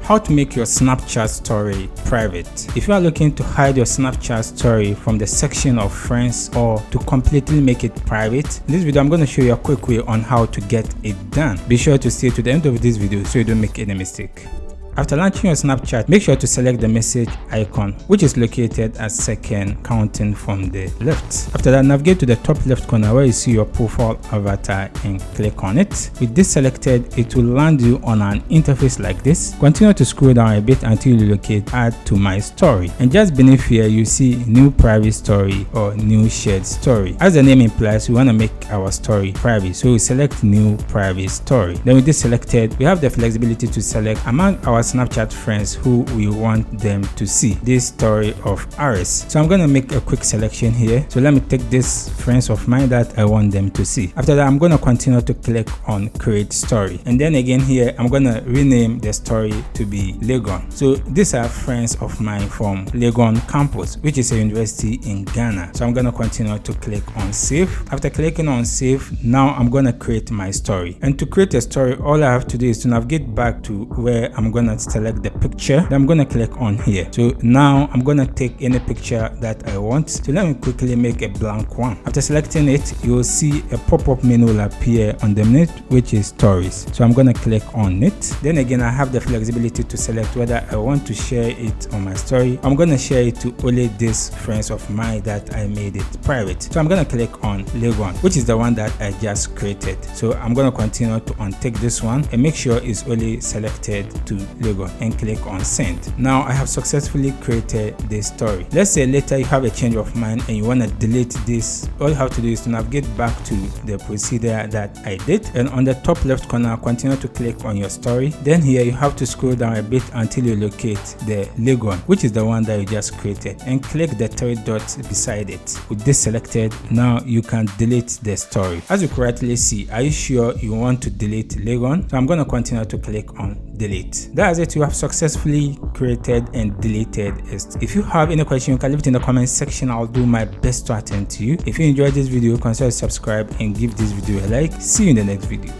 How to make your Snapchat story private. If you are looking to hide your Snapchat story from the section of friends or to completely make it private, in this video I'm going to show you a quick way on how to get it done. Be sure to stay to the end of this video so you don't make any mistake. After launching your Snapchat, make sure to select the message icon, which is located at second counting from the left. After that, navigate to the top left corner where you see your profile avatar and click on it. With this selected, it will land you on an interface like this. Continue to scroll down a bit until you locate Add to My Story. And just beneath here, you see New Private Story or New Shared Story. As the name implies, we want to make our story private, so we select New Private Story. Then with this selected, we have the flexibility to select among our Snapchat friends who we want them to see this story of ours. So I'm going to make a quick selection here. So let me take this friends of mine that I want them to see. After that, I'm going to continue to click on Create Story. And then again here, I'm going to rename the story to be Legon. So these are friends of mine from Legon campus, which is a university in Ghana. So I'm going to continue to click on Save. After clicking on Save, now I'm going to create my story. And to create a story, all I have to do is to navigate back to where I'm going to select the picture. Then I'm going to click on here. So now I'm going to take any picture that I want. So let me quickly make a blank one. After selecting it, you will see a pop-up menu will appear on the minute, which is stories. So I'm going to click on it. Then again, I have the flexibility to select whether I want to share it on my story. I'm going to share it to only these friends of mine that I made it private. So I'm going to click on Legon, which is the one that I just created. So I'm going to continue to untick this one and make sure it's only selected to Legon and click on Send. Now I have successfully created this story. Let's say later you have a change of mind and you want to delete this. All you have to do is to navigate back to the procedure that I did, and on the top left corner continue to click on your story. Then here you have to scroll down a bit until you locate the Legon, which is the one that you just created, and click the three dots beside it. With this selected, now you can delete the story. As you correctly see, are you sure you want to delete Legon? So I'm going to continue to click on Delete. That's it. You have successfully created and deleted it. If you have any question, you can leave it in the comment section. I'll do my best to attend to you. If you enjoyed this video, consider subscribe and give this video a like. See you in the next video.